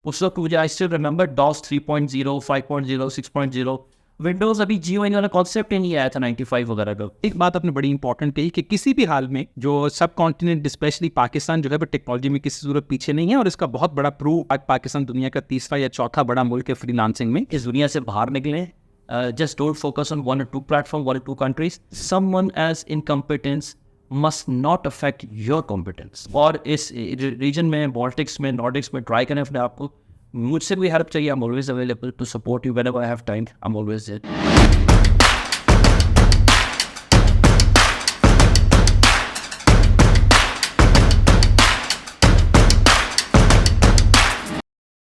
उस वक्त मुझे I still remember DOS 3.0, 5.0, 6.0, Windows अभी जियो वाला कॉन्सेप्ट ही नहीं आया था 95 वगैरह का। एक बात आपने बड़ी इंपॉर्टेंट कही कि किसी भी हाल में जो सब कॉन्टिनेंट स्पेशली पाकिस्तान जो है वो टेक्नोलॉजी में किसी सूरत पीछे नहीं है, और इसका बहुत बड़ा प्रूफ पाकिस्तान दुनिया का तीसरा या चौथा बड़ा मुल्क है फ्रीलांसिंग में। इस दुनिया से बाहर निकले, just don't focus on 1 or 2 platform, 1 or 2 countries. Someone as incompetence must not affect your competence. और इस रीजन में, बॉल्टिक्स में, नॉर्डिक्स में ट्राई करें अपने आप को। मुझसे कोई हेल्प चाहिए, I am always available to support you whenever I have time. I am always there.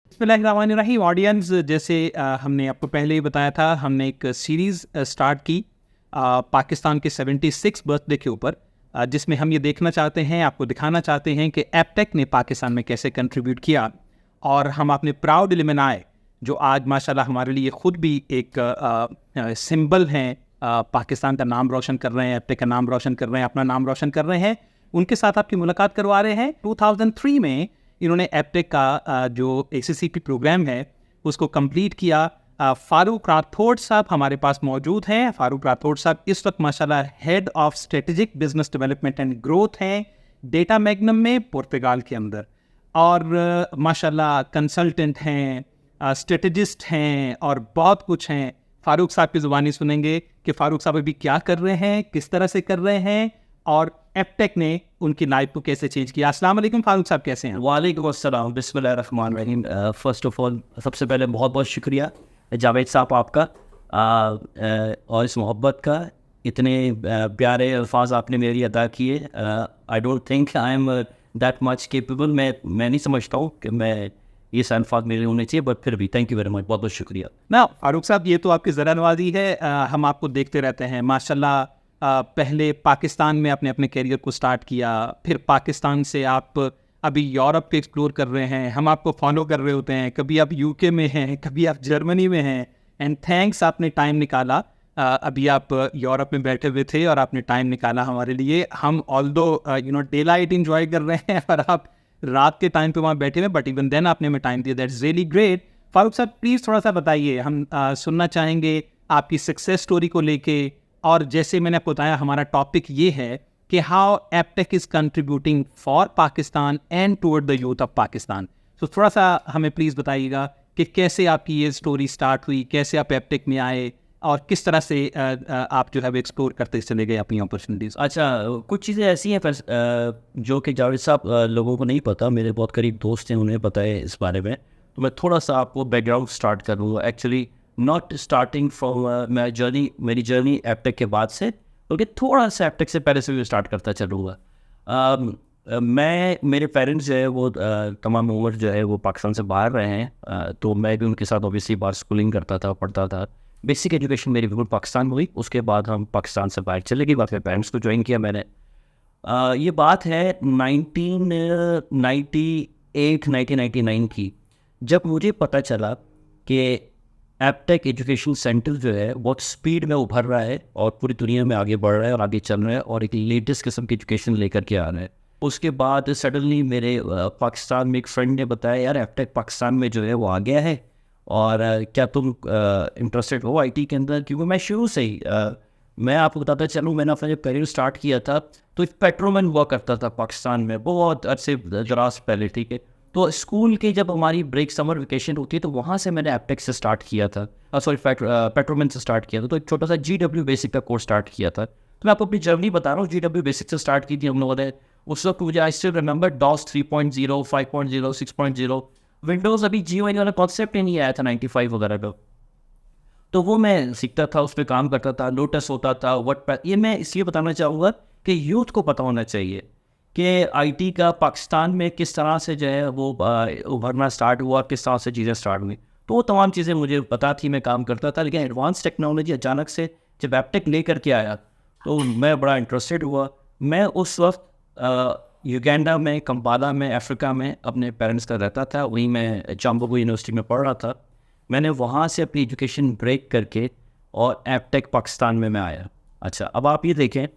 बिस्मिल्लाहिर्रहमानिर्रहीम। ऑडियंस, जैसे हमने आपको पहले ही बताया था, हमने एक सीरीज़ स्टार्ट की पाकिस्तान के 76 बर्थडे के ऊपर, जिसमें हम ये देखना चाहते हैं, आपको दिखाना चाहते हैं कि एपटेक ने पाकिस्तान में कैसे कंट्रीब्यूट किया। और हम अपने प्राउड एलिमनाई जो आज माशाल्लाह हमारे लिए ख़ुद भी एक सिंबल हैं, पाकिस्तान का नाम रोशन कर रहे हैं, एपटेक का नाम रोशन कर रहे हैं, अपना नाम रोशन कर रहे हैं, उनके साथ आपकी मुलाकात करवा रहे हैं। 2003 में इन्होंने एपटेक का जो ACCP प्रोग्राम है उसको कंप्लीट किया। फारूक राठौड़ साहब हमारे पास मौजूद हैं। फारूक राठौड़ साहब इस वक्त माशाल्लाह head of strategic business development and growth हैं डेटा मैग्नम में, पुर्तगाल के अंदर। और माशाल्लाह कंसल्टेंट हैं, स्ट्रेटजिस्ट हैं और बहुत कुछ हैं। फारूक साहब की ज़ुबानी सुनेंगे कि फारूक साहब अभी क्या कर रहे हैं, किस तरह से कर रहे हैं, और एपटेक ने उनकी लाइफ को कैसे चेंज किया। अस्सलाम वालेकुम फारूक साहब, कैसे हैं? वालेकुम अस्सलाम, बिस्मिल्लाहिर्रहमानिर्रहीम। फ़र्स्ट ऑफ ऑल सबसे पहले बहुत बहुत शुक्रिया जावेद साहब आपका, और इस मोहब्बत का। इतने प्यारे अल्फाज आपने मेरी अदा किए। I don't think I am that much capable. मैं नहीं समझता हूँ कि मैं ये अल्फाज मेरे होने चाहिए, बट फिर भी थैंक यू वेरी मच, बहुत बहुत शुक्रिया। ना फारूक साहब, ये तो आपकी ज़रा नवाजी है। हम आपको देखते रहते हैं माशाल्लाह। पहले पाकिस्तान में आपने अपने कैरियर को स्टार्ट किया, फिर पाकिस्तान से आप अभी यूरोप को एक्सप्लोर कर रहे हैं, हम आपको फॉलो कर रहे होते हैं। कभी आप UK में हैं, कभी आप जर्मनी में हैं, एंड थैंक्स आपने टाइम निकाला। अभी आप यूरोप में बैठे हुए थे और आपने टाइम निकाला हमारे लिए। हम ऑल्दो डे लाइट इंजॉय कर रहे हैं और आप रात के टाइम पे वहाँ बैठे हुए, बट इवन देन आपने हमें टाइम दिया, दैट्स रियली ग्रेट। फारूक साहब प्लीज़ थोड़ा सा बताइए, हम सुनना चाहेंगे आपकी सक्सेस स्टोरी को लेके। और जैसे मैंने आपको बताया, हमारा टॉपिक ये है कि how Aptech is contributing for Pakistan and toward the youth of Pakistan. तो थोड़ा सा हमें प्लीज़ बताइएगा कि कैसे आपकी ये स्टोरी स्टार्ट हुई, कैसे आप एपटेक में आए, और किस तरह से आप जो है वो एक्सप्लोर करते चले गए अपनी अपॉर्चुनिटीज़। अच्छा, कुछ चीज़ें ऐसी हैं जो कि जावेद साहब लोगों को नहीं पता, मेरे बहुत करीब दोस्त हैं, उन्हें पता है इस बारे में। तो मैं थोड़ा सा आपको बैकग्राउंड स्टार्ट करूँगा। एक्चुअली नॉट स्टार्टिंग फ्रॉम मेरी जर्नी एपटेक के बाद से, बल्कि थोड़ा सा एपटेक से पहले से भी स्टार्ट करता चलूँगा। मेरे पेरेंट्स जो है वो तमाम उम्र जो है वो पाकिस्तान से बाहर रहे हैं, तो मैं भी उनके साथ ऑब्वियसली बाहर स्कूलिंग करता था, पढ़ता था। बेसिक एजुकेशन मेरी बिल्कुल पाकिस्तान में हुई। उसके बाद हम पाकिस्तान से बाहर चले गए, बाद में पेरेंट्स को ज्वाइन किया मैंने। ये बात है 1999 की, जब मुझे पता चला कि एपटेक एजुकेशन सेंटर जो है बहुत स्पीड में उभर रहा है और पूरी दुनिया में आगे बढ़ रहा है और आगे चल रहा है और एक लेटेस्ट किस्म की एजुकेशन लेकर के आ रहा है। उसके बाद सडनली मेरे पाकिस्तान में एक फ्रेंड ने बताया, यार एपटेक पाकिस्तान में जो है वो आ गया है, और क्या तुम इंटरेस्टेड हो IT के अंदर? क्योंकि मैं शुरू से ही मैं आपको बताता चलूँ, मैंने अपना जब करियर स्टार्ट किया था तो एक पेट्रोलमैन हुआ करता था पाकिस्तान में बहुत अरसे दराज पहले, ठीक है। तो स्कूल के जब हमारी ब्रेक समर वेकेशन होती है तो वहाँ से मैंने एपटेक से स्टार्ट किया था, पेट्रोलमैन से स्टार्ट किया था। तो एक छोटा सा GW बेसिक का कोर्स स्टार्ट किया था। तो मैं आपको अपनी जर्नी बता रहा हूँ, GW बेसिक से स्टार्ट की थी हम लोगों ने। उस वक्त मुझे I still remember DOS 3.0, 5.0, 6.0, Windows अभी जियो वाला कॉन्सेप्ट ही नहीं आया था 95 वगैरह का। तो वो मैं सीखता था, उस पर काम करता था, लोटस होता था, वर्डप्रेस। ये मैं इसलिए बताना चाहूँगा कि यूथ को पता होना चाहिए कि IT का पाकिस्तान में किस तरह से जो है वो उभरना स्टार्ट हुआ, किस तरह से चीज़ें स्टार्ट हुई। तो वो तमाम चीज़ें मुझे पता थी, मैं काम करता था। लेकिन एडवांस टेक्नोलॉजी अचानक से जब एपटेक लेकर के आया तो मैं बड़ा इंटरेस्टेड हुआ। मैं उस वक्त युगांडा में, कंपाला में, अफ्रीका में अपने पेरेंट्स का रहता था। वहीं मैं चाम्बुगु यूनिवर्सिटी में पढ़ रहा था। मैंने वहाँ से अपनी एजुकेशन ब्रेक करके और एपटेक पाकिस्तान में मैं आया। अच्छा, अब आप ये देखें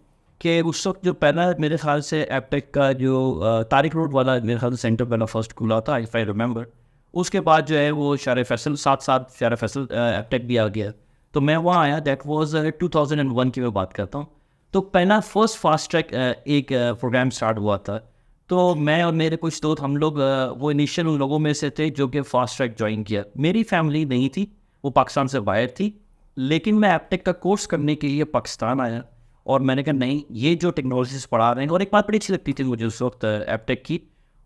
कि उस वक्त जो पहला मेरे ख्याल से एपटेक का जो तारिक रोड वाला मेरे ख्याल से सेंटर पहला फर्स्ट खुला था, इफ़ आई रिमेंबर, उसके बाद जो है वो शार फैसल साथ साथ शार फैसल एपटेक भी आ गया, तो मैं वहाँ आया। दैट वाज 2001 की मैं बात करता हूँ। तो पहला फर्स्ट फास्ट ट्रैक एक प्रोग्राम स्टार्ट हुआ था। तो मैं और मेरे कुछ दोस्त हम लोग वो इनिशियल उन लोगों में से थे जो कि फास्ट ट्रैक ज्वाइन किया। मेरी फैमिली नहीं थी, वो पाकिस्तान से बाहर थी, लेकिन मैं एपटेक का कोर्स करने के लिए पाकिस्तान आया और मैंने कहा नहीं, ये जो टेक्नोलॉजीज पढ़ा रहे हैं। और एक बात बड़ी अच्छी लगती थी मुझे उस वक्त एपटेक की,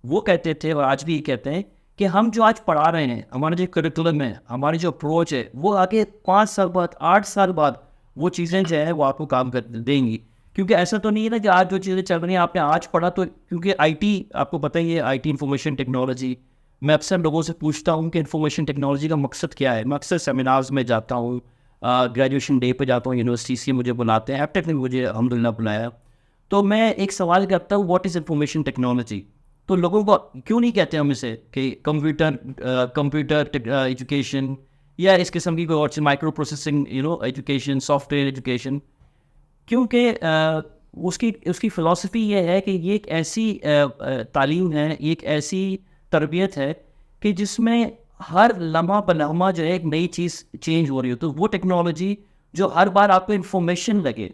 वो कहते थे और आज भी ये कहते हैं कि हम जो आज पढ़ा रहे हैं, हमारा जो करिकुलम है, हमारी जो अप्रोच है, वो आगे 5 साल बाद 8 साल बाद वो चीज़ें जो है वो आपको काम कर देंगी। क्योंकि ऐसा तो नहीं है ना कि आज जो चीज़ें चल रही हैं आपने आज पढ़ा तो, क्योंकि आईटी आपको पता ही है, आईटी इंफॉर्मेशन टेक्नोलॉजी, मैं अक्सर लोगों से पूछता हूँ कि इंफॉर्मेशन टेक्नोलॉजी का मकसद क्या है। मैं अक्सर सेमिनार्स में जाता हूँ, ग्रेजुएशन डे पे जाता हूँ, यूनिवर्सिटी से मुझे बुलाते हैं, एपटेक ने मुझे अल्हम्दुलिल्लाह बुलाया। तो मैं एक सवाल करता हूँ, व्हाट इज़ इंफॉर्मेशन टेक्नोलॉजी? तो लोगों को क्यों नहीं कहते हम इसे कि कंप्यूटर एजुकेशन या इस किस्म की कोई और चीज़, micro processing education, software education? क्योंकि उसकी उसकी फ़िलॉसफी ये है कि ये एक ऐसी तालीम है, एक ऐसी तरबियत है कि जिसमें हर लम्हा बलम्हा जो है एक नई चीज़ चेंज हो रही हो। तो वो टेक्नोलॉजी जो हर बार आपको इन्फॉर्मेशन लगे,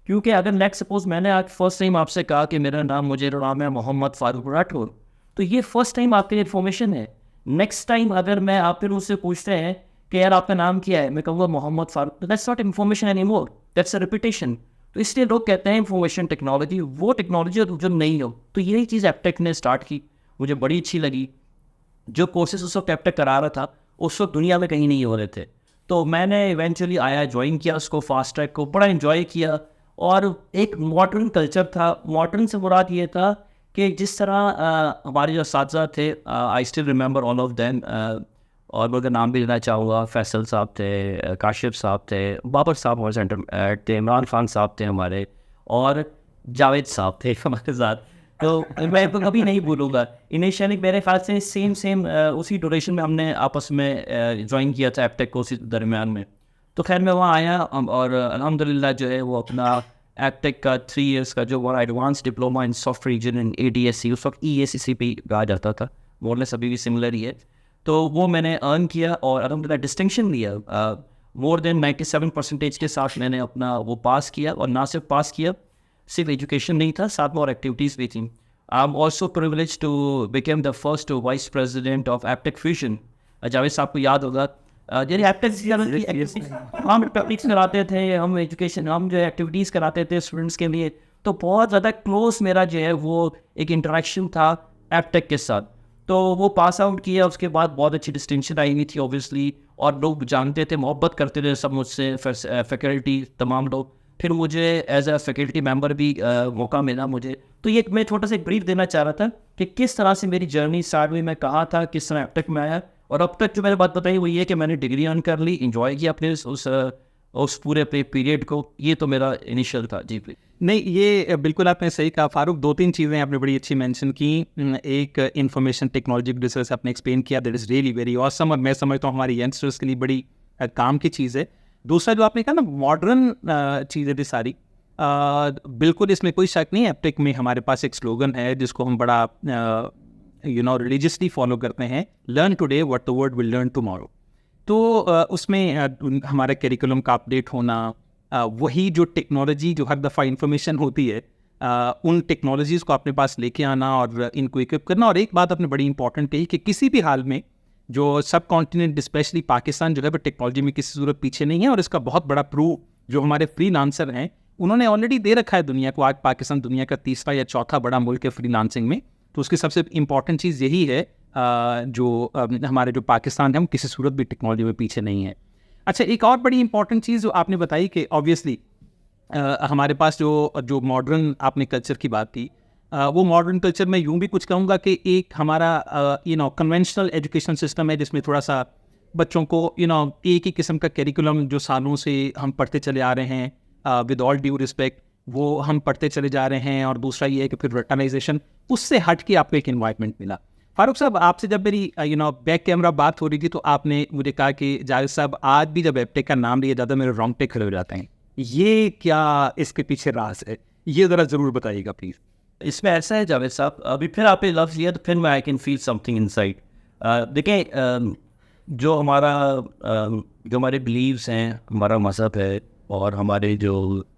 क्योंकि अगर नेक्स्ट सपोज मैंने आज फर्स्ट टाइम आपसे कहा कि मेरा नाम है मोहम्मद फ़ारूक राठौर, तो ये फर्स्ट टाइम आपके लिए इन्फॉर्मेशन है। नेक्स्ट टाइम अगर मैं आप फिर मुझसे पूछते हैं कि यार आपका नाम क्या है, मैं कहूँगा Mohammed Farooq, that's not information any more, that's a repetition. तो इसलिए लोग कहते हैं इन्फॉर्मेशन टेक्नोलॉजी वो टेक्नोलॉजी जो नहीं हो। तो यही चीज़ एपटेक ने स्टार्ट की, मुझे बड़ी अच्छी लगी। जो कोर्सेज उस वक्त एपटेक करा रहा था उस वक्त दुनिया में कहीं नहीं हो रहे थे। तो मैंने इवेंचुअली आया, ज्वाइन किया उसको, फास्ट ट्रैक को बड़ा इन्जॉय किया। और एक मॉडर्न कल्चर था। मॉडर्न से मुराद ये था कि जिस तरह हमारे जो असातिज़ा थे, आई still remember all of them, और मैं उनका नाम भी लेना चाहूँगा, फैसल साहब थे, काशिफ साहब थे, बाबर साहब हमारे सेंटर थे, इमरान खान साहब थे हमारे, और जावेद साहब थे हमारे साथ। तो मैं तो कभी नहीं भूलूंगा। इनिशियली मेरे ख्याल से सेम उसी ड्यूरेशन में हमने आपस में ज्वाइन किया था एपटेक को, उसी दरमियान में। तो खैर मैं वहाँ आया और अल्हम्दुलिल्लाह जो है वो अपना एपटेक का 3 इयर्स का जो वो advance diploma in software engineering ADSC, उस वक्त EACCP कहा जाता था, मोरलेस अभी भी सिमिलर ही है। तो वो मैंने अर्न किया और अल्हम्दुलिल्लाह डिस्टिंक्शन लिया। मोर देन 97% के साथ मैंने अपना वो पास किया। और ना सिर्फ पास किया, सिर्फ एजुकेशन नहीं था, साथ में और एक्टिविटीज़ भी थी। I am also privilege to became the first vice president of Aptech Fusion. Javed साहब को याद होगा, यानी एपटेक हम टॉपिक्स कराते थे, हम एजुकेशन, हम जो एक्टिविटीज़ कराते थे स्टूडेंट्स के लिए। तो बहुत ज़्यादा क्लोज मेरा जो है वो एक इंटरेक्शन था एपटेक के साथ। तो वो पास आउट किया, उसके बाद बहुत अच्छी डिस्टिंक्शन आई हुई थी ऑब्वियसली, और लोग जानते थे, मोहब्बत करते थे सब मुझसे, फैकल्टी तमाम लोग। फिर मुझे एज अ फैकल्टी मेंबर भी मौका मिला मुझे। तो ये मैं छोटा सा एक ब्रीफ देना चाह रहा था कि किस तरह से मेरी जर्नी स्टार्ट हुई, मैं कहाँ था, किस तरह एपटेक में आया, और अब तक जो मैंने बात बताई वो ये कि मैंने डिग्री अर्न कर ली, इंजॉय किया अपने उस पूरे पीरियड को। ये तो मेरा इनिशियल था। जी प्लीज। नहीं, ये बिल्कुल आपने सही कहा फारूक। 2-3 चीज़ें आपने बड़ी अच्छी मेंशन की। एक इंफॉर्मेशन टेक्नोलॉजी को जिस तरह से आपने एक्सप्लेन किया, that is really very awesome, और मैं समझता हूँ हमारी यंगस्टर्स के लिए बड़ी काम की चीज़ है। दूसरा जो आपने कहा ना, मॉडर्न चीज़ें थी सारी, बिल्कुल इसमें कोई शक नहीं है। एपटेक में हमारे पास एक स्लोगन है जिसको हम बड़ा रिलीजियसली फॉलो करते हैं, learn today what the world will learn tomorrow. तो उसमें हमारा करिकुलम का अपडेट होना, वही जो टेक्नोलॉजी जो हर दफ़ा इंफॉर्मेशन होती है, उन टेक्नोलॉजीज़ को अपने पास लेके आना और इनको इक्विप करना। और एक बात आपने बड़ी इंपॉर्टेंट कही कि किसी भी हाल में जो सब कॉन्टिनेंट स्पेशली पाकिस्तान जो है वो टेक्नोलॉजी में किसी सूरत पीछे नहीं है। और इसका बहुत बड़ा प्रूफ जो हमारे फ्रीलांसर हैं उन्होंने ऑलरेडी दे रखा है दुनिया को। आज पाकिस्तान दुनिया का 3रा या 4था बड़ा मुल्क है फ्रीलांसिंग में। तो उसकी सबसे इंपॉर्टेंट चीज़ यही है, जो हमारे जो पाकिस्तान है हम किसी सूरत भी टेक्नोलॉजी में पीछे नहीं है। अच्छा, एक और बड़ी इंपॉर्टेंट चीज़ जो आपने बताई कि ऑब्वियसली हमारे पास जो मॉडर्न आपने कल्चर की बात की, वो मॉडर्न कल्चर में यूँ भी कुछ कहूँगा कि एक हमारा कन्वेंशनल एजुकेशन सिस्टम है जिसमें थोड़ा सा बच्चों को एक ही किस्म का करिकुलम जो सालों से हम पढ़ते चले आ रहे हैं, विद ऑल ड्यू रिस्पेक्ट वो हम पढ़ते चले जा रहे हैं। और दूसरा ये है कि फिर वर्टनाइजेशन, उससे हट के आपको एक इन्वायरमेंट मिला। फारूक साहब, आपसे जब मेरी बैक कैमरा बात हो रही थी तो आपने मुझे कहा कि जावेद साहब आज भी जब एपटेक का नाम लिया जाता है मेरे रोंगटे खड़े हो जाते हैं। ये क्या इसके पीछे राज है, ये ज़रा ज़रूर बताइएगा प्लीज़। इसमें ऐसा है जावेद साहब, अभी फिर आपने लफ्ज़ लिया तो फिर मैं I can feel something inside. देखिए, जो हमारे बिलीव्स हैं, हमारा मज़हब है और हमारे जो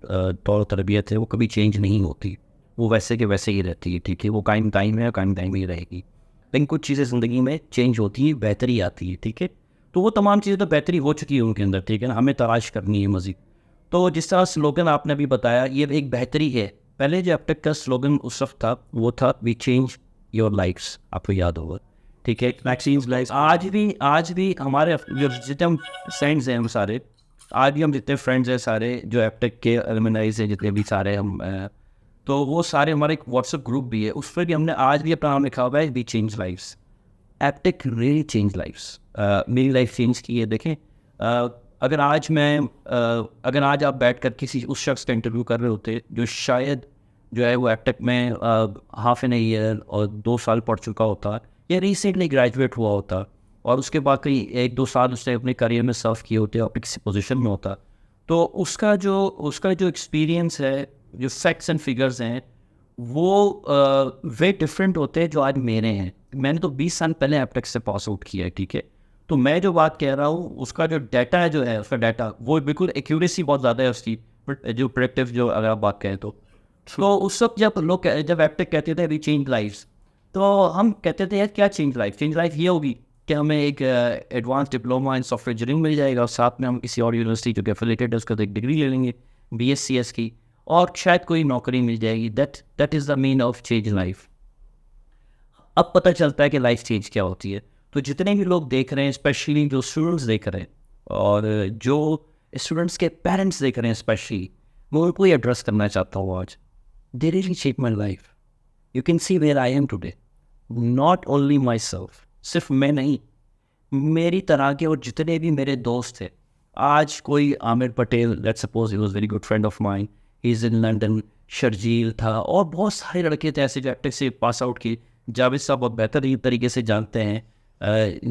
तौर तरबियत है वो कभी चेंज नहीं होती, वो वैसे के वैसे ही रहती है, ठीक है। वो कायम टाइम है, कायम टाइम ही रहेगी। लेकिन कुछ चीज़ें ज़िंदगी में चेंज होती है, बेहतरी आती है, ठीक है। तो वो तमाम चीज़ें तो बेहतरी हो चुकी है उनके अंदर, ठीक है ना, हमें तलाश करनी है मज़ीद। तो जिस तरह स्लोगन आपने अभी बताया, ये एक बेहतरी है। पहले जो अब तक का स्लोगन उस वक्त था वो था वी चेंज योर लाइफ्स, आपको याद होगा, ठीक है। वैक्सीन लाइफ आज भी हमारे जो जितने हम फ्रेंड्स हैं हम सारे, आज भी हम जितने फ्रेंड्स हैं सारे जो अब तक के एलुमनाइज हैं, जितने भी सारे हम तो वो सारे हमारे एक व्हाट्सएप ग्रुप भी है, उस पर भी हमने आज भी अपना नाम लिखा हुआ है we change lives. Aptech really change lives. मेरी लाइफ चेंज की है। देखें, अगर आज आप बैठ कर किसी उस शख्स का इंटरव्यू कर रहे होते जो शायद जो है वो एप्टेक में हाफ एन ईयर और 2 साल पढ़ चुका होता या रिसेंटली ग्रेजुएट हुआ होता और उसके बाद कहीं 1-2 साल उसने अपने करियर में सर्व किए होते और किसी पोजीशन में होता, तो उसका जो एक्सपीरियंस है, जो फैक्ट्स एंड फिगर्स हैं, वो वे डिफरेंट होते हैं जो आज मेरे हैं। मैंने तो 20 साल पहले एप्टेक से पास आउट किया है, ठीक है। तो मैं जो बात कह रहा हूँ उसका जो डाटा है, जो है उसका डाटा वो बिल्कुल एक्यूरेसी बहुत ज़्यादा है उसकी, जो प्रेडिक्टिव जो अगर आप बात कहें तो उस वक्त जब एप्टेक कहते थे वी चेंज लाइफ्स, तो हम कहते थे यार क्या चेंज लाइफ ये होगी कि हमें एक advance diploma in software engineering मिल जाएगा और साथ में हम किसी और यूनिवर्सिटी जो कि एफिलिएटेड है उसका एक डिग्री ले लेंगे BScs की, और शायद कोई नौकरी मिल जाएगी। That is the mean of change life. अब पता चलता है कि लाइफ चेंज क्या होती है। तो जितने भी लोग देख रहे हैं, स्पेशली जो स्टूडेंट्स देख रहे हैं और जो स्टूडेंट्स के पेरेंट्स देख रहे हैं स्पेशली, मैं उनको ये एड्रेस करना चाहता हूँ आज। They really shape my life. You can see where I am today, not only myself, सिर्फ मैं नहीं, मेरी तरह के और जितने भी मेरे दोस्त थे। आज कोई Aamir Patel, let's suppose he was very good friend of mine, he is in London, Sharjeel था और बहुत सारे लड़के थे ऐसे जो एप्टेक से पास आउट किए। जावेद साहब बहुत बेहतर तरीके से जानते हैं,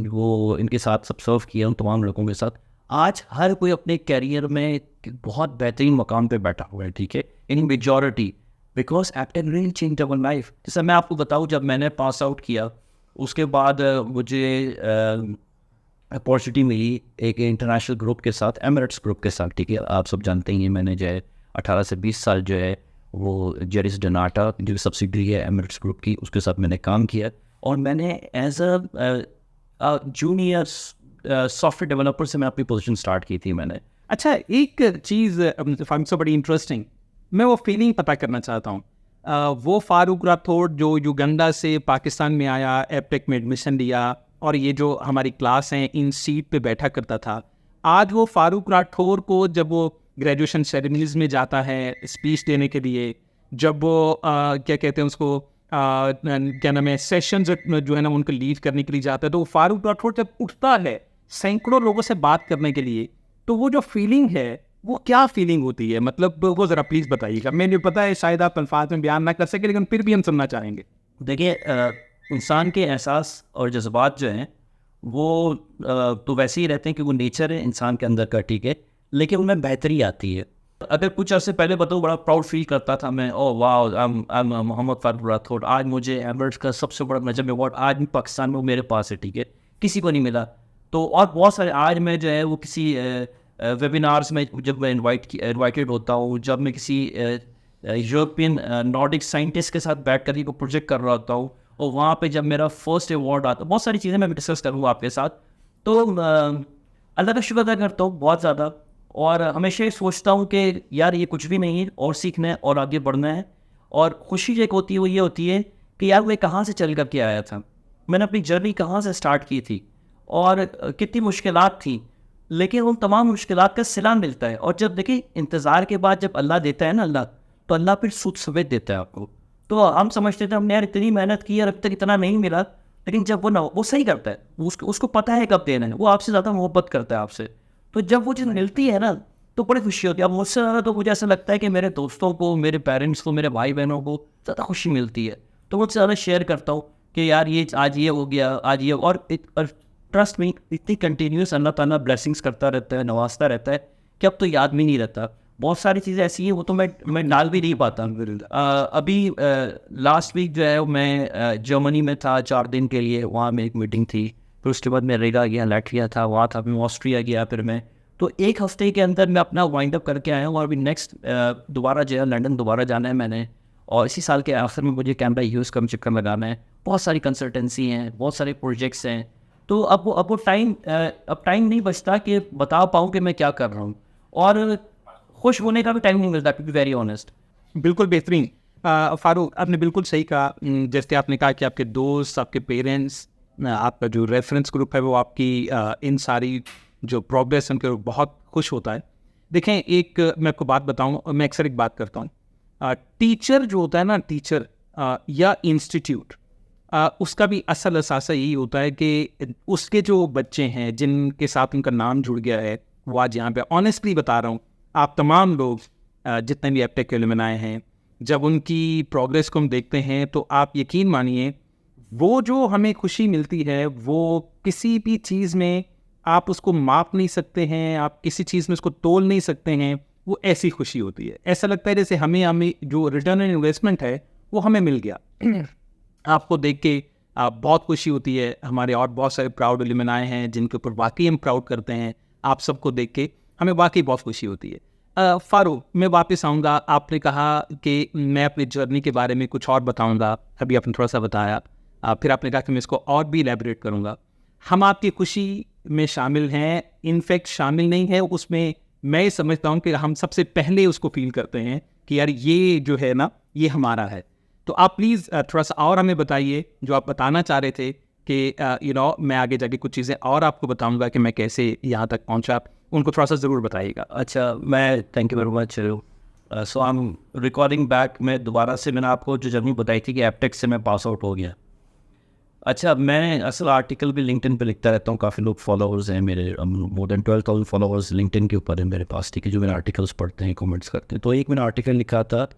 वो इनके साथ सब सर्व किया उन तमाम लोगों के साथ। आज हर कोई अपने कैरियर में एक बहुत बेहतरीन मकाम पे बैठा हुआ है, ठीक है, इन majority, because Aptech really change our life. जैसे मैं आपको बताऊँ, जब मैंने पास आउट किया उसके बाद मुझे अपॉर्चुनिटी मिली एक इंटरनेशनल ग्रुप के साथ, एमिरेट्स ग्रुप के साथ, ठीक है। आप सब जानते ही हैं, मैंने जो है 18 से 20 साल जो है वो जेरिस डोनाटा जो सब्सिडरी है एमिरेट्स ग्रुप की, उसके साथ मैंने काम किया और मैंने as a junior software developer से मैं अपनी पोजीशन स्टार्ट की थी मैंने। अच्छा, एक चीज़ फाइंड बड़ी इंटरेस्टिंग, मैं वो फीलिंग पता करना चाहता हूँ। वो फारूक राठौड़ जो युगांडा से पाकिस्तान में आया, एप्टेक में एडमिशन लिया और ये जो हमारी क्लास हैं इन सीट पे बैठा करता था, आज वो फारूक राठौड़ को जब वो ग्रेजुएशन सेरेमनीज में जाता है स्पीच देने के लिए, जब वो क्या कहते हैं उसको क्या नाम है, सेशन जो है ना उनको लीड करने के लिए जाता है, तो फारूक राठौड़ जब उठता है सैकड़ों लोगों से बात करने के लिए, तो वो जो फीलिंग है वो क्या फीलिंग होती है, मतलब वो ज़रा प्लीज़ बताइएगा। मैंने पता है शायद आप अल्फाज में बयान ना कर सके, लेकिन फिर भी हम सुनना चाहेंगे। देखिए, इंसान के एहसास और जज्बात जो हैं वो तो वैसे ही रहते हैं कि वो नेचर है इंसान के अंदर का, ठीक है, लेकिन उनमें बेहतरी आती है। अगर कुछ अर्से पहले बताऊँ, बड़ा प्राउड फील करता था मैं, oh wow, I am Mohammed Farooq Rathore, आज मुझे एमिरेट्स का सबसे बड़ा नजम अवार्ड आज भी पाकिस्तान में मेरे पास है, ठीक है, किसी को नहीं मिला। तो और बहुत सारे आज मैं जो है वो किसी वेबिनार्स में जब मैं इन्वाइटेड होता हूँ, जब मैं किसी यूरोपियन नॉर्डिक साइंटिस्ट के साथ बैठ कर ही को प्रोजेक्ट कर रहा होता हूँ और वहाँ पे जब मेरा फर्स्ट अवार्ड आता, बहुत सारी चीज़ें मैं डिस्कस करूँगा आपके साथ। तो अल्लाह का शुक्र अदा करता हूँ बहुत ज़्यादा, और हमेशा ये सोचता हूँ कि यार ये कुछ भी नहीं है, और सीखना है और आगे बढ़ना है। और खुशी जो एक होती है वो ये होती है कि यार मैं कहाँ से चल कर के आया था, मैंने अपनी जर्नी कहाँ से स्टार्ट की थी और कितनी मुश्किलात थी, लेकिन उन तमाम मुश्किलात का सिला मिलता है। और जब देखिए इंतज़ार के बाद जब अल्लाह देता है ना, अल्लाह, तो अल्लाह फिर सूद सफ़ेद देता है आपको। तो हम समझते थे हमने यार इतनी मेहनत की और अब तक इतना नहीं मिला, लेकिन जब वो सही करता है, उसको पता है कब देना है, वो आपसे ज़्यादा मोहब्बत करता है आपसे। तो जब वो चीज़ मिलती है ना तो बड़ी खुशी होती है। अब मुझसे ज़्यादा तो मुझे ऐसा लगता है कि मेरे दोस्तों को, मेरे पेरेंट्स को, मेरे भाई बहनों को ज़्यादा खुशी मिलती है, तो मुझसे ज़्यादा शेयर करता हूँ कि यार ये आज ये हो गया, आज ये, और ट्रस्ट में इतनी कंटिन्यूस अल्लाह ताला ब्लेसिंग्स करता रहता है, नवाजता रहता है कि अब तो याद भी नहीं रहता। बहुत सारी चीज़ें ऐसी हैं वो तो मैं डाल भी नहीं पाता। अभी लास्ट वीक जो है मैं जर्मनी में था 4 दिन के लिए, वहाँ में एक मीटिंग थी फिर उसके बाद मैं रेगा गया, लैटविया था, वहाँ था, फिर ऑस्ट्रिया गया, फिर मैं तो 1 हफ्ते के अंदर मैं अपना वाइंड अप करके आया हूँ। और अभी नेक्स्ट दोबारा जो है लंदन दोबारा जाना है मैंने, और इसी साल के आखिर में मुझे कैमरा यूज़ का चक्कर लगाना है। बहुत सारी कंसल्टेंसी हैं, बहुत सारे प्रोजेक्ट्स हैं, तो अब वो टाइम अब टाइम नहीं बचता कि बता पाऊँ कि मैं क्या कर रहा हूँ, और खुश होने का भी टाइम नहीं मिलता, टू बी वेरी ऑनेस्ट। बिल्कुल बेहतरीन। फारूक, आपने बिल्कुल सही कहा। जैसे आपने कहा कि आपके दोस्त, आपके पेरेंट्स, आपका जो रेफरेंस ग्रुप है वो आपकी इन सारी जो प्रोग्रेस उनके बहुत खुश होता है। देखें, एक मैं आपको बात बताऊं, मैं अक्सर एक बात करता हूं, टीचर जो होता है ना, टीचर या इंस्टीट्यूट, उसका भी असल असासा यही होता है कि उसके जो बच्चे हैं जिनके साथ उनका नाम जुड़ गया है, वो आज यहाँ पे, ऑनेस्टली बता रहा हूँ, आप तमाम लोग जितने भी एप्टेक के एलुमनाई हैं, जब उनकी प्रोग्रेस को हम देखते हैं तो आप यकीन मानिए वो जो हमें खुशी मिलती है वो किसी भी चीज़ में आप उसको माप नहीं सकते हैं, आप किसी चीज़ में उसको तोल नहीं सकते हैं। वो ऐसी खुशी होती है, ऐसा लगता है जैसे हमें जो रिटर्न ऑन इन्वेस्टमेंट है वो हमें मिल गया। आपको देख के बहुत खुशी होती है। हमारे और बहुत सारे प्राउड एलुमनाई हैं जिनके ऊपर वाकई हम प्राउड करते हैं। आप सबको देख के हमें वाकई बहुत खुशी होती है। फारूक, मैं वापस आऊँगा। आपने कहा कि मैं अपनी जर्नी के बारे में कुछ और बताऊँगा, अभी आपने थोड़ा सा बताया, फिर आपने कहा कि मैं इसको और भी इलेबोरेट करूँगा। हम आपकी खुशी में शामिल हैं, इनफैक्ट शामिल नहीं है उसमें, मैं ये समझता हूँ कि हम सबसे पहले उसको फील करते हैं कि यार ये जो है ना, ये हमारा है। तो आप प्लीज़ थोड़ा सा और हमें बताइए जो आप बताना चाह रहे थे कि मैं आगे जाके कुछ चीज़ें और आपको बताऊँगा कि मैं कैसे यहाँ तक पहुँचा, उनको थोड़ा सा ज़रूर बताइएगा। अच्छा, मैं thank you very much. So I am recording back. मैं दोबारा से, मैंने आपको जो जर्नी बताई थी कि एप्टेक से मैं पास आउट हो गया। अच्छा, मैं असल आर्टिकल भी लिंक्डइन पे लिखता रहता हूँ, काफ़ी लोग फॉलोअर्स हैं मेरे, मोर देन 12,000 फॉलोअर्स लिंक्डइन के ऊपर है मेरे पास, ठीक है, जो मेरे आर्टिकल्स पढ़ते हैं, कमेंट्स करते हैं। तो एक मैंने आर्टिकल लिखा था,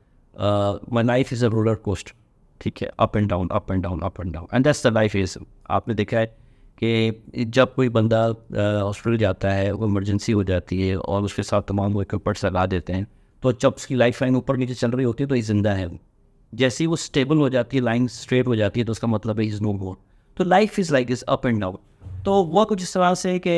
my life is a roller coaster, ठीक है, up and down, up and down, up and down, and that's the life is. आपने देखा है कि जब कोई बंदा हॉस्पिटल जाता है, वो इमरजेंसी हो जाती है और उसके साथ तमाम वो इक्विपमेंट्स लगा देते हैं, तो जब उसकी लाइफ लाइन ऊपर नीचे चल रही होती है तो ये जिंदा है। जैसे ही वो स्टेबल हो जाती है, लाइन स्ट्रेट हो जाती है, तो उसका मतलब है इज़ नो मोर। तो life is like is up and down. तो वो कुछ इस तरह से कि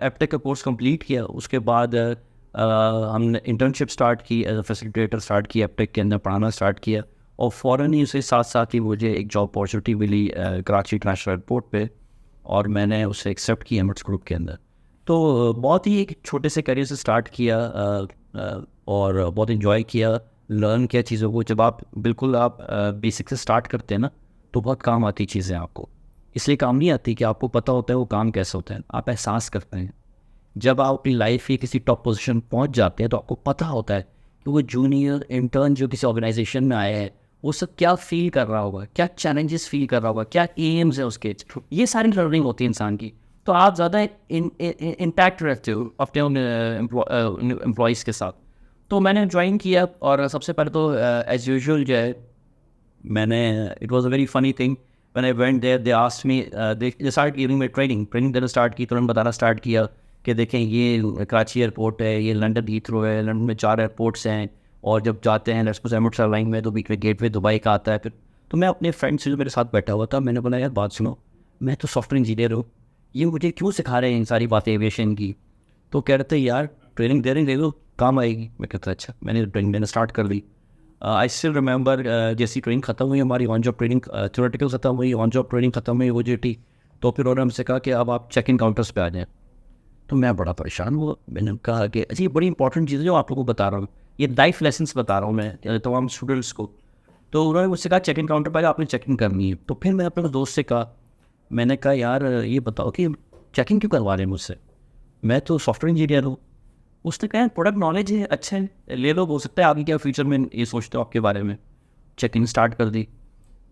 एप्टेक का कोर्स कंप्लीट किया, उसके बाद हमने इंटर्नशिप स्टार्ट की, एज अ फैसिलिटेटर स्टार्ट की, एप्टेक के अंदर पढ़ाना स्टार्ट किया, और फ़ौरन ही उसके साथ साथ ही मुझे एक जॉब अपॉर्चुनिटी मिली कराची इंटरनेशनल एयरपोर्ट पे, और मैंने उसे एक्सेप्ट किया एमिरेट्स ग्रुप के अंदर। तो बहुत ही एक छोटे से करियर से स्टार्ट किया, और बहुत इन्जॉय किया, लर्न किया चीज़ों को। जब आप बिल्कुल आप बेसिक से स्टार्ट करते हैं ना, तो बहुत काम आती चीज़ें आपको। इसलिए काम नहीं आती कि आपको पता होता है वो काम कैसे होता है, आप एहसास करते हैं। जब आप अपनी लाइफ की किसी टॉप पोजीशन पहुंच जाते हैं तो आपको पता होता है कि वो जूनियर इंटर्न जो किसी ऑर्गेनाइजेशन में आया है, वो सब क्या फील कर रहा होगा, क्या चैलेंजेस फील कर रहा होगा, क्या एम्स है उसके। ये सारी लर्निंग होती है इंसान की, तो आप ज़्यादा इंटैक्ट रहते हो अपने एम्प्लॉइज़ के साथ। तो मैंने ज्वाइन किया, और सबसे पहले तो एज यूजुअल जो है मैंने, it was a very funny thing, when I went there they asked me, they start giving me training देना स्टार्ट की। तुरंत बताना स्टार्ट किया कि देखें ये कराची एयरपोर्ट है, ये लंदन हीथ्रो है, लंदन में 4 एयरपोर्ट्स हैं, और जब जाते हैं लेट्स सपोज एमिरेट्स एयरलाइन में तो बीच में गेटवे दुबई का आता है। फिर तो मैं अपने फ्रेंड से जो मेरे साथ बैठा हुआ था, मैंने बोला यार बात सुनो, मैं तो सॉफ्टवेयर इंजीनियर हूँ, ये मुझे क्यों सिखा रहे हैं इन सारी बातें एविएशन की। तो कह रहे थे यार ट्रेनिंग दे रहे दे दो, काम आएगी। मैं कहता अच्छा, मैंने ट्रेनिंग देना स्टार्ट कर दी। आई स्टिल रिमेंबर, जैसी ट्रेनिंग ख़त्म हुई हमारी, ऑन जॉब ट्रेनिंग थ्योरेटिकल ख़त्म हुई, ऑन जॉब ट्रेनिंग ख़त्म हुई OJT, तो फिर उन्होंने हमसे कहा कि अब आप चेक इन काउंटर्स पे आ जाएँ। तो मैं बड़ा परेशान हुआ, मैंने कहा कि अच्छा ये बड़ी इंपॉर्टेंट चीज़ है जो आप लोगों को बता रहा हूँ, ये लाइफ लेसन्स बता रहा हूँ मैं तमाम स्टूडेंट्स को। तो उन्होंने मुझसे कहा चेक इन काउंटर पर आपने चेक इन करनी है। तो फिर मैं अपने दोस्त से कहा, मैंने कहा यार ये बताओ कि चेकिंग क्यों करवा रहे हैं मुझसे, मैं तो सॉफ्टवेयर इंजीनियर हूँ। उसने कहा प्रोडक्ट नॉलेज है, अच्छा है, ले लो, हो सकता है आगे क्या फ्यूचर में ये सोचते हो आपके बारे में। चेकिंग स्टार्ट कर दी।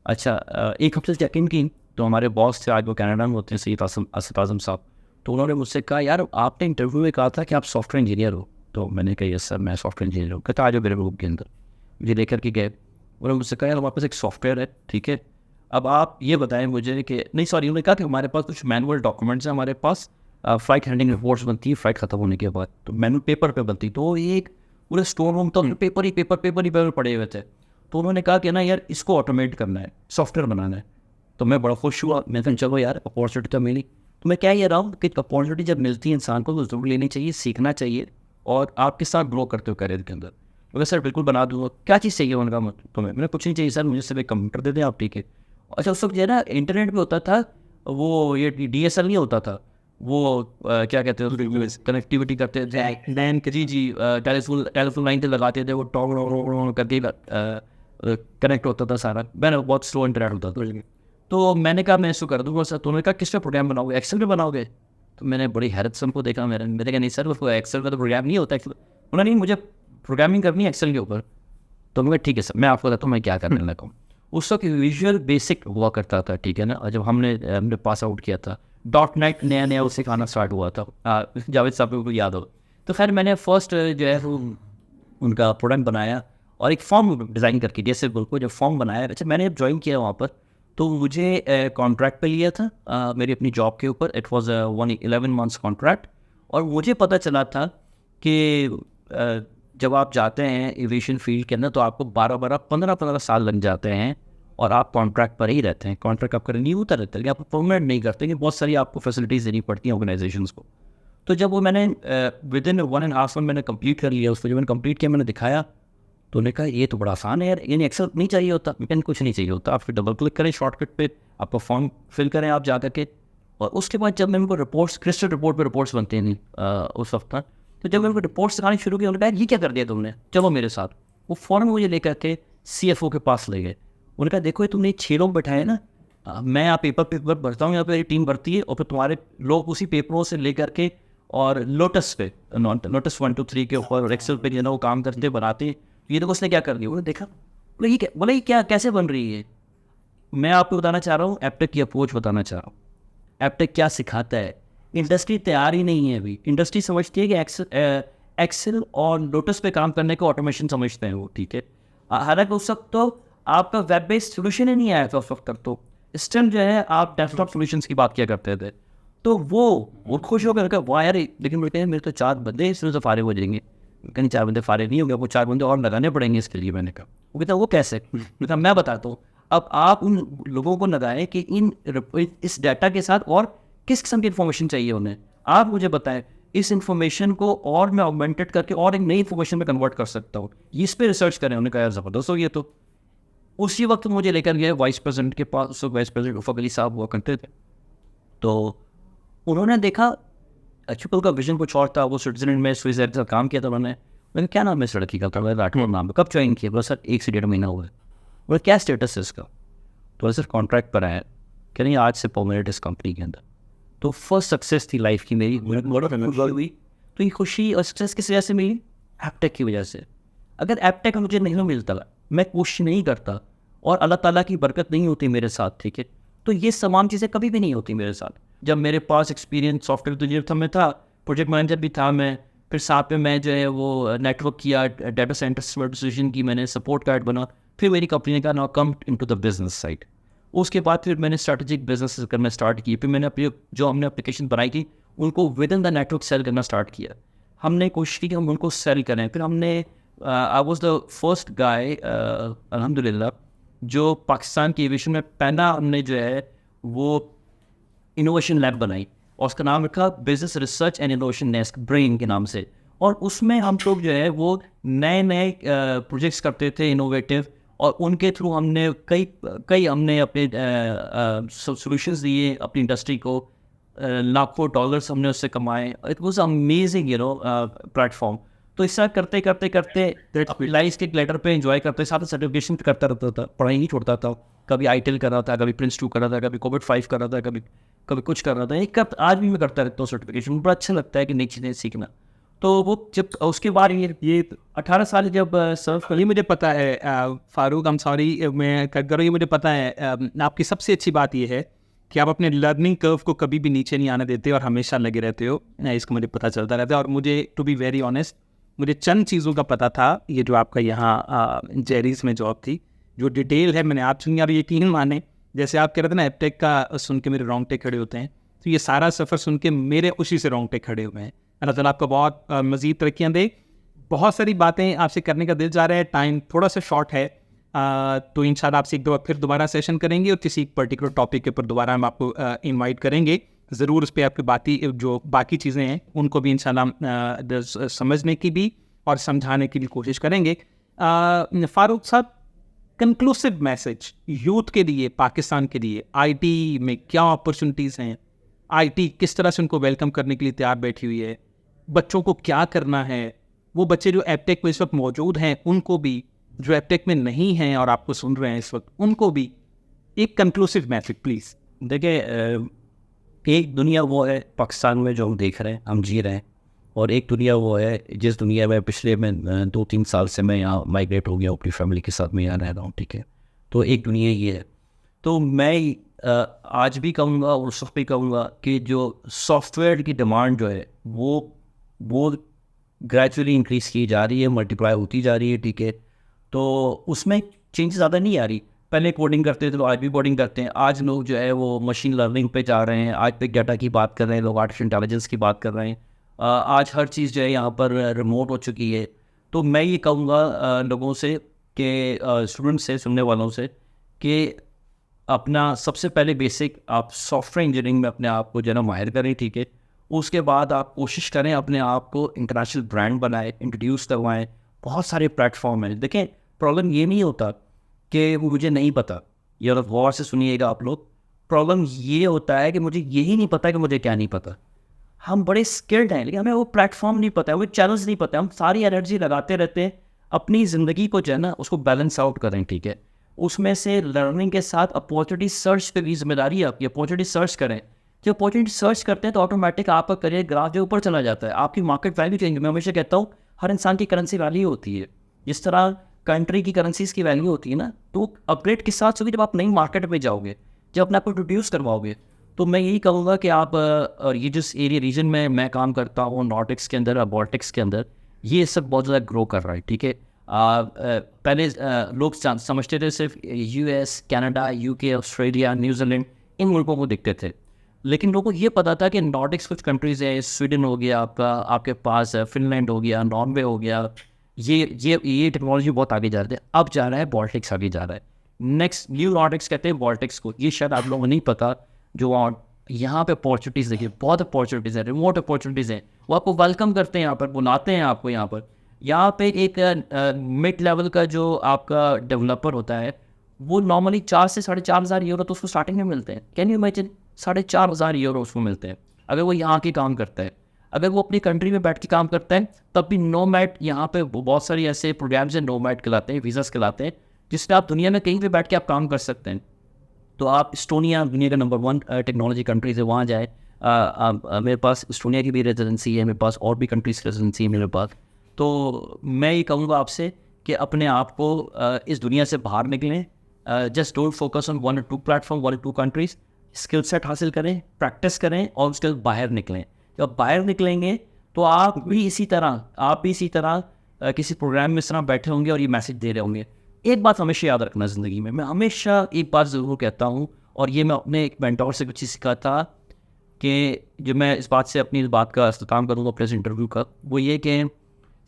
अच्छा, 1 हफ्ते से चेकिंग की, तो हमारे बॉस थे, आज वो कनाडा में होते हैं, सैयद असद आज़म साहब। तो उन्होंने मुझसे कहा यार आपने इंटरव्यू में कहा था कि आप सॉफ्टवेयर इंजीनियर हो। तो मैंने कहा यस सर, मैं सॉफ्टवेयर इंजीनियर हूँ। कहता आ जाओ मेरे ग्रुप के अंदर। मुझे लेकर के गए, उन्होंने मुझसे कहा यार हमारे पास एक सॉफ्टवेयर है, ठीक है, अब आप ये बताएं मुझे कि नहीं सॉरी, उन्होंने कहा कि हमारे पास कुछ मैनुअल डॉक्यूमेंट्स हैं, हमारे पास फ़्लाइट हैंडलिंग रिपोर्ट्स बनती है फ़्लाइट ख़त्म होने के बाद, तो मैनुअल पेपर पे बनती। तो ये एक पूरे स्टोर रूम तो पेपर पड़े हुए थे। तो उन्होंने कहा कि ना यार इसको ऑटोमेट करना है, सॉफ्टवेयर बनाना है। तो मैं बड़ा खुश हुआ, मैं कहा चलो यार अपॉर्चुनिटी तो मिली। तो मैं क्या ये रहा हूँ कि अपॉर्चुनिटी जब मिलती है इंसान को तो ज़रूर लेनी चाहिए, सीखना चाहिए और आपके साथ ग्रो करते हो करियर के अंदर। अगर सर बिल्कुल बना दूँगा, क्या चीज़ चाहिए उनका तुम्हें? मैंने कुछ नहीं चाहिए सर, मुझे सिर्फ एक कंप्यूटर दे दें आप, ठीक है। अच्छा उस वक्त जो है ना इंटरनेट भी होता था, वो ये DSL नहीं होता था, वो क्या कहते हैं कनेक्टिविटी करते थे लैन के जी जी, टेलीफोन लाइन से लगाते थे, वो टॉक करके कनेक्ट होता था सारा, मैंने बहुत स्लो इंटरनेट होता था। तो मैंने कहा मैं इसको कर दूँगा सर। तो उन्होंने कहा किस पे प्रोग्राम बनाओगे, एक्सेल पे बनाओगे? तो मैंने बड़ी हैरत से उनको देखा, मैंने कहा नहीं सर वो एक्सेल का तो प्रोग्राम नहीं होता। उन्होंने नहीं, मुझे प्रोग्रामिंग करनी है एक्सेल के ऊपर। तो मैं ठीक है सर, मैं आपको बताता हूँ मैं क्या करने लगा हूँ। उस वक्त विजुअल बेसिक हुआ करता था, ठीक है ना, और जब हमने पास आउट किया था .NET नया उसे खाना स्टार्ट हुआ था, जावेद साहब को याद हो। तो खैर मैंने फर्स्ट जो है वो उनका प्रोडक्ट बनाया और एक फॉर्म डिज़ाइन करके जैसे बिल्कुल जब फॉर्म बनाया। अच्छा मैंने जब ज्वाइन किया वहाँ पर तो मुझे कॉन्ट्रैक्ट पे लिया था मेरी अपनी जॉब के ऊपर। It was 11 months contract. और मुझे पता चला था कि जब आप जाते हैं एविएशन फील्ड के अंदर तो आपको 15 साल लग जाते हैं और आप कॉन्ट्रैक्ट पर ही रहते हैं। कॉन्ट्रैक्ट आपका रिन्यू होता रहता है कि आप परमानेंट नहीं करते, कि बहुत सारी आपको फैसिलिटीज़ देनी पड़ती हैं ऑर्गेनाइजेशंस को। तो जब वो मैंने विदिन 1.5 मंथ मैंने कंप्लीट कर लिया उसको, जब मैंने कंप्लीट किया मैंने दिखाया तो उन्होंने कहा ये तो बड़ा आसान है यार, यानी एक्सेल नहीं चाहिए होता, मैंने कुछ नहीं चाहिए होता, आप फिर डबल क्लिक करें शॉर्टकट पे, आपका फॉर्म फिल करें आप जा करके। और उसके बाद जब मैं उनको रिपोर्ट्स, क्रिस्टल रिपोर्ट पे रिपोर्ट्स बनते हैं उस वक्त था, तो जब मैं उनको रिपोर्ट्स दिखानी शुरू की उन्होंने कहा ये क्या कर दिया तुमने, चलो मेरे साथ। वो फ़ौरन मुझे लेकर के CFO के पास ले गए। उन्होंने कहा देखो ये तुमने 6 लोग बैठाए ना, मैं यहाँ पेपर भरता हूँ, यहाँ पे टीम भरती है और फिर तुम्हारे लोग उसी पेपरों से लेकर के और लोटस पे लोटस 1 2 3 के ऊपर एक्सेल पे जो है ना वो काम करते बनाते। ये देखो उसने क्या कर दिया। उन्होंने देखा बोले ये क्या कैसे बन रही है। मैं आपको बताना चाह रहा हूँ एप्टेक की अप्रोच बताना चाह रहा हूँ। एप्टेक क्या सिखाता है, इंडस्ट्री तैयार ही नहीं है अभी। इंडस्ट्री समझती है कि एक्सेल और लोटस पे काम करने को ऑटोमेशन समझते हैं वो, ठीक है। हालांकि उस वक्त तो आपका वेब बेस्ड सोल्यूशन ही नहीं आया था उस वक्त तक, तो स्टिल जो है आप डेस्कटॉप सोल्यूशंस की बात किया करते थे। तो वो खुश होकर कहा वाह यार, लेकिन बेटे मेरे तो 4 बंदे इसमें से फारिग हो जाएंगे। कहीं 4 बंदे फारिग नहीं होंगे, वो 4 बंदे और लगाने पड़ेंगे इसके लिए। मैंने कहा वो कहता वो कैसे, कहता मैं बताता हूँ। अब आप उन लोगों को लगाएं कि इस डाटा के साथ और किस किस्म की इन्फॉर्मेशन चाहिए उन्हें, आप मुझे बताएं। इस इन्फॉर्मेशन को और मैं ऑगमेंटेड करके और एक नई इन्फॉर्मेशन में कन्वर्ट कर सकता हूँ, इस पर रिसर्च करें। उन्होंने कहा यार ज़बरदस्त हो गया। तो उसी वक्त मुझे लेकर गए वाइस प्रेसिडेंट के पास, उस वाइस प्रेसिडेंट उफक अली साहब हुआ करते थे। तो उन्होंने देखा एक्चुअली उनका विजन कुछ और था, वो स्विट्जरलैंड में स्विट्जरलैंड से काम किया था उन्होंने। मैंने क्या नाम है इस लड़की का, राठौर नाम है, कब ज्वाइन किया? बोला सर 1 से 1.5 महीना हुआ है। बोला क्या स्टेटस है इसका? तो सर कॉन्ट्रैक्ट पर आया, कह रही आज से परमानेंट इस कंपनी के अंदर। तो फर्स्ट सक्सेस थी लाइफ की मेरी, हुई। तो ये खुशी और सक्सेस किस वजह से मिली? एप्टेक की वजह से। अगर एप्टेक मुझे नहीं मिलता, मैं कोशिश नहीं करता और अल्लाह ताला की बरकत नहीं होती मेरे साथ, ठीक है, तो ये तमाम चीज़ें कभी भी नहीं होती मेरे साथ। जब मेरे पास एक्सपीरियंस सॉफ्टवेयर इंजीनियर था, मैं था प्रोजेक्ट मैनेजर भी था मैं, फिर साथ में मैं जो है वो नेटवर्क किया, डाटा सेंटर सर्विसेशन की, मैंने सपोर्ट कार्ड बना। फिर मेरी कंपनी ने कहा now come into the business side. उसके बाद फिर मैंने स्ट्रैटेजिक बिजनेस करना स्टार्ट किए। फिर मैंने अपनी जो हमने एप्लीकेशन बनाई थी उनको within the network sell करना स्टार्ट किया। हमने कोशिश की कि हम उनको सेल करें। फिर हमने I was the first guy अल्हम्दुलिल्लाह जो पाकिस्तान की एविएशन में पहला हमने जो है वो इनोवेशन लैब बनाई और उसका नाम रखा business research and innovation nest, brain के नाम से। और उसमें हम लोग जो है वो नए नए प्रोजेक्ट्स करते थे इनोवेटिव, और उनके थ्रू हमने कई हमने अपने सॉल्यूशंस दिए अपनी इंडस्ट्री को। लाखों डॉलर्स हमने उससे कमाए। It was amazing platform. तो इस तरह करते करते करते लाइफ के ग्लेटर पे एंजॉय करते, साथ सर्टिफिकेशन करता रहता था, पढ़ाई नहीं छोड़ता था। कभी ITIL कर रहा था, कभी Prince 2 कर रहा था, कभी कोविड 5 कर रहा था, कभी कुछ कर रहा था। एक आज भी मैं करता रहता हूँ सर्टिफिकेशन। बड़ा अच्छा लगता है कि नई चीज़ें सीखना। तो वो जब उसके बाद ये 18 साल जब सर्व कर, ये मुझे पता है फारूक, I'm सॉरी मैं कर रहा हूँ, ये मुझे पता है। आपकी सबसे अच्छी बात ये है कि आप अपने लर्निंग कर्व को कभी भी नीचे नहीं आने देते और हमेशा लगे रहते हो। इसका मुझे पता चलता रहता है। और मुझे टू बी वेरी ऑनेस्ट, मुझे चंद चीज़ों का पता था। ये जो आपका यहाँ जेरीज में जॉब थी, जो डिटेल है मैंने आप सुनी। और यकीन माने, जैसे आप कह रहे थे ना एप्टेक का सुन के मेरे रोंगटे खड़े होते हैं, तो ये सारा सफ़र सुन के मेरे उसी से रोंगटे खड़े हुए हैं। अल्लाह ताला आपको बहुत मज़ीद तरक्कियाँ दे। बहुत सारी बातें आपसे करने का दिल जा रहा है, टाइम थोड़ा सा शॉर्ट है। तो इंशाल्लाह आपसे एक दो फिर दोबारा सेशन करेंगे और किसी पर्टिकुलर टॉपिक के ऊपर दोबारा हम आपको इनवाइट करेंगे। ज़रूर उस पर आपके बाकी चीज़ें हैं उनको भी इंशाल्लाह समझने की भी और समझाने की भी कोशिश करेंगे। फारूक साहब, कंक्लूसिव मैसेज यूथ के लिए, पाकिस्तान के लिए आईटी में क्या अपॉर्चुनिटीज़ हैं, आईटी किस तरह से उनको वेलकम करने के लिए तैयार बैठी हुई है, बच्चों को क्या करना है, वो बच्चे जो एपटेक में इस वक्त मौजूद हैं उनको भी, जो एपटेक में नहीं हैं और आपको सुन रहे हैं इस वक्त उनको भी एक कंक्लूसिव मैसेज प्लीज़। देखिए, एक दुनिया वो है पाकिस्तान में जो हम देख रहे हैं, हम जी रहे हैं, और एक दुनिया वो है जिस दुनिया में पिछले मैं 2-3 साल से मैं यहाँ माइग्रेट हो गया हूँ, अपनी फैमिली के साथ मैं यहाँ रह रहा हूँ, ठीक है। तो एक दुनिया ये है। तो मैं आज भी कहूँगा और उस वक्त भी कहूँगा कि जो सॉफ्टवेयर की डिमांड जो है वो ग्रेजुअली इंक्रीज़ की जा रही है, मल्टीप्लाई होती जा रही है, ठीक है। तो उसमें चेंज ज़्यादा नहीं आ रही। पहले कोडिंग करते थे तो आज भी कोडिंग करते हैं। आज लोग जो है वो मशीन लर्निंग पे जा रहे हैं, आज बिग डाटा की बात कर रहे हैं लोग, आर्टिफिशियल इंटेलिजेंस की बात कर रहे हैं। आज हर चीज़ जो है यहाँ पर रिमोट हो चुकी है। तो मैं ये कहूँगा लोगों से कि स्टूडेंट से, सुनने वालों से, कि अपना सबसे पहले बेसिक आप सॉफ्टवेयर इंजीनियरिंग में अपने आप को जो है ना माहिर करें, ठीक है। उसके बाद आप कोशिश करें अपने आप को इंटरनेशनल ब्रांड बनाएं, इंट्रोड्यूस करवाएं। बहुत सारे प्लेटफॉर्म हैं। देखें, प्रॉब्लम ये नहीं होता कि मुझे नहीं पता, ये गौर से सुनिएगा आप लोग। प्रॉब्लम ये होता है कि मुझे यही नहीं पता कि मुझे क्या नहीं पता। हम बड़े स्किल्ड हैं लेकिन हमें वो प्लेटफॉर्म नहीं पता है, वो चैनल्स नहीं पता है। हम सारी एनर्जी लगाते रहते हैं, अपनी ज़िंदगी को जो है ना उसको बैलेंस आउट करें, ठीक है। उसमें से लर्निंग के साथ अपॉर्चुनिटी सर्च पे भी जिम्मेदारी है आपकी। अपॉर्चुनिटी सर्च करें। जब अपॉर्चुनिटी सर्च करते हैं तो ऑटोमेटिक आपका करियर ग्राफ जो ऊपर चला जाता है, आपकी मार्केट वैल्यू चेंज। मैं हमेशा कहता हूँ हर इंसान की करेंसी वैल्यू होती है, जिस तरह कंट्री की करेंसीज की वैल्यू होती है ना, तो अपग्रेड के साथ होगी जब आप नई मार्केट में जाओगे, जब अपने आप को इंट्रोड्यूस करवाओगे। तो मैं यही कहूँगा कि आप और ये जिस एरिया रीजन में मैं काम करता हूँ, नॉर्डिक्स के अंदर, बॉल्टिक्स के अंदर, ये सब बहुत ज़्यादा ग्रो कर रहा है, ठीक है। पहले लोग समझते थे सिर्फ US, Canada, UK, Australia, New Zealand, इन मुल्कों को दिखते थे। लेकिन लोगों को ये पता था कि नॉर्डिक्स कुछ कंट्रीज़ हैं, स्वीडन हो गया आपका, आपके पास फिनलैंड हो गया, नॉर्वे हो गया, ये टेक्नोलॉजी बहुत आगे जा रहे थे। अब जा रहा है बॉल्टिक्स आगे जा रहा है। नेक्स्ट न्यू नॉर्डिक्स कहते हैं बॉल्टिक्स को। ये शायद आप लोगों को नहीं पता। जो यहाँ पे अपॉर्चुनिटीज़ देखिए, बहुत अपॉर्चुनिटीज़ हैं, रिमोट अपॉर्चुनिटीज़ हैं। वो आपको वेलकम करते हैं, यहाँ पर बुलाते हैं आपको। यहाँ पे एक मिड लेवल का जो आपका डेवलपर होता है, वो नॉर्मली 4 से 4,500 यूरो तो उसको स्टार्टिंग में मिलते हैं। कैन यू इमेजिन, 4,500 यूरो उसको मिलते हैं अगर वो यहाँ के काम करता है। अगर वो अपनी कंट्री में बैठ के काम करता है तब भी नोमैड, यहाँ पे बहुत सारी ऐसे प्रोग्राम्स हैं नोमैड कहलाते हैं, वीज़ास कहलाते हैं, जिसमें आप दुनिया में कहीं भी बैठ के आप काम कर सकते हैं। तो आप एस्टोनिया दुनिया का नंबर 1 टेक्नोलॉजी कंट्रीज है, वहाँ जाए। मेरे पास एस्टोनिया की भी रेजिडेंसी है, मेरे पास और भी कंट्रीज की रेजिडेंसी है मेरे पास। तो मैं ये कहूँगा आपसे कि अपने आप को इस दुनिया से बाहर निकलें। Just don't focus on 1 or 2 platform, 1 or 2 countries. Skill set हासिल करें, प्रैक्टिस करें और उसके बाद बाहर निकलें। जब बाहर निकलेंगे तो आप भी इसी तरह किसी प्रोग्राम में इस तरह बैठे होंगे और ये मैसेज दे रहे होंगे। एक बात हमेशा याद रखना ज़िंदगी में, मैं हमेशा एक बात ज़रूर कहता हूँ, और ये मैं अपने एक मेंटोर से कुछ सीखा था, कि जो मैं इस बात का इख्तिताम करूँगा अपने इस इंटरव्यू का, वो ये कि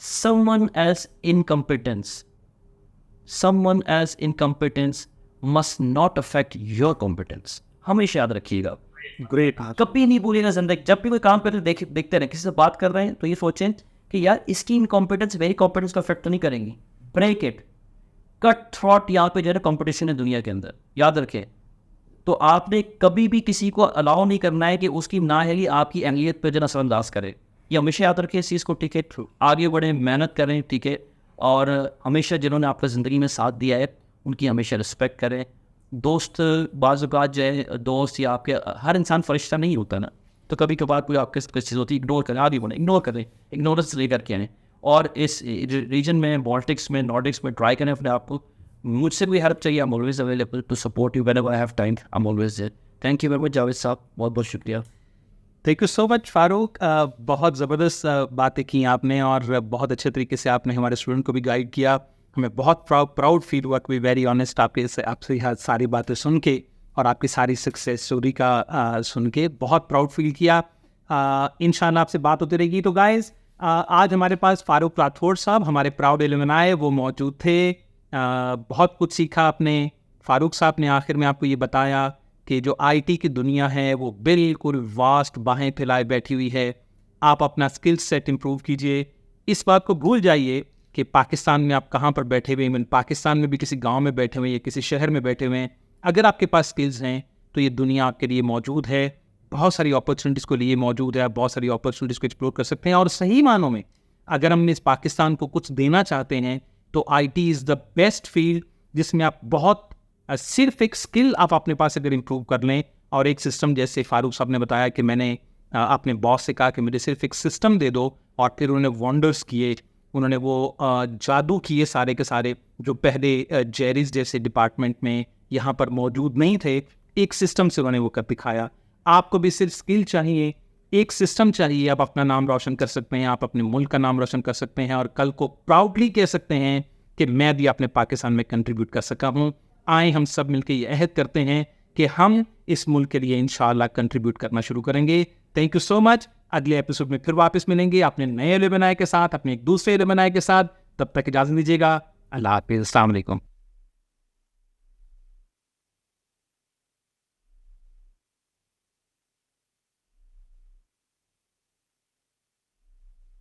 someone else incompetence must not affect your competence। हमेशा याद रखिएगा। ग्रेट। कभी नहीं भूलिएगा जिंदगी, जब भी कोई काम करते देखते रहें, किसी से बात कर रहे हैं तो ये सोचें कि यार इसकी इनकॉम्पिटेंस मेरी कॉम्पिटेंस को अफेक्ट तो नहीं करेंगी। Break it, cut throat. यहाँ पे जो है कॉम्पिटिशन है दुनिया के अंदर, याद रखें। तो आपने कभी भी किसी को अलाउ नहीं करना है कि उसकी नाअहली आपकी अहलियत पर जो नजरअंदाज करे। ये हमेशा याद रखें इस चीज़ को, ठीक है। आगे बढ़ें, मेहनत करें, ठीक है। और हमेशा जिन्होंने आपका ज़िंदगी में साथ दिया है उनकी हमेशा रिस्पेक्ट करें। दोस्त, बाज़ औक़ात जो है दोस्त या आपके, हर इंसान फरिश्ता नहीं होता ना, तो कभी कभार कोई आपके चीज़ होती है, इग्नोर करें। आगे बढ़ें, इग्नोर करें, इग्नोरेंस लेकर के आएँ। और इस रीजन में, बॉल्टिक्स में, नॉर्डिक्स में ट्राई करें अपने आप को। मुझसे कोई हेल्प चाहिए, I am always available to support you whenever I have time. I am always there. Thank you very much Javed साहब, बहुत बहुत शुक्रिया। Thank you so much Farooq. बहुत ज़बरदस्त बातें की आपने और बहुत अच्छे तरीके से आपने हमारे स्टूडेंट को भी गाइड किया। हमें बहुत प्राउड फील हुआ, टू बी वेरी ऑनेस्ट, आपसे यहाँ सारी बातें सुन के और आपकी सारी सक्सेस स्टोरी का सुन के बहुत प्राउड फील किया। इंशाल्लाह आपसे बात होती रहेगी। तो गाइज़, आज हमारे पास फारूक राठौड़ साहब, हमारे प्राउड एलुमनाई, वो मौजूद थे। बहुत कुछ सीखा आपने। फारूक साहब ने आखिर में आपको ये बताया कि जो आईटी की दुनिया है वो बिल्कुल वास्ट बाहें फैलाए बैठी हुई है। आप अपना स्किल सेट इम्प्रूव कीजिए। इस बात को भूल जाइए कि पाकिस्तान में आप कहाँ पर बैठे हुए हैं। इवन पाकिस्तान में भी किसी गांव में बैठे हुए हैं या किसी शहर में बैठे हुए हैं, अगर आपके पास स्किल्स हैं तो ये दुनिया आपके लिए मौजूद है। बहुत सारी अपॉर्चुनिटीज़ को लिए मौजूद है। आप बहुत सारी अपॉर्चुनिटीज़ को एक्सप्लोर कर सकते हैं। और सही मानों में अगर हम इस पाकिस्तान को कुछ देना चाहते हैं तो IT is the best field, जिसमें आप बहुत सिर्फ एक स्किल आप अपने पास अगर इम्प्रूव कर लें और एक सिस्टम, जैसे फारूक साहब ने बताया कि मैंने अपने बॉस से कहा कि मुझे सिर्फ एक सिस्टम दे दो, और फिर उन्होंने वंडर्स किए, उन्होंने वो जादू किए सारे के सारे, जो पहले जेरिस जैसे डिपार्टमेंट में यहाँ पर मौजूद नहीं थे। एक सिस्टम से उन्होंने वो कर दिखाया। आपको भी सिर्फ स्किल चाहिए, एक सिस्टम चाहिए, आप अपना नाम रोशन कर सकते हैं, आप अपने मुल्क का नाम रोशन कर सकते हैं, और कल को प्राउडली कह सकते हैं कि मैं भी अपने पाकिस्तान में कंट्रीब्यूट कर सका हूँ। आए हम सब मिलकर ये अहद करते हैं कि हम इस मुल्क के लिए इंशाअल्लाह कंट्रीब्यूट करना शुरू करेंगे। Thank you so much. अगले एपिसोड में फिर वापस मिलेंगे अपने नए एलुमनाई के साथ, अपने एक दूसरे एलुमनाई के साथ। तब तक इजाज़त दीजिएगा। अल्लाह हाफिज़। अस्सलाम वालेकुम।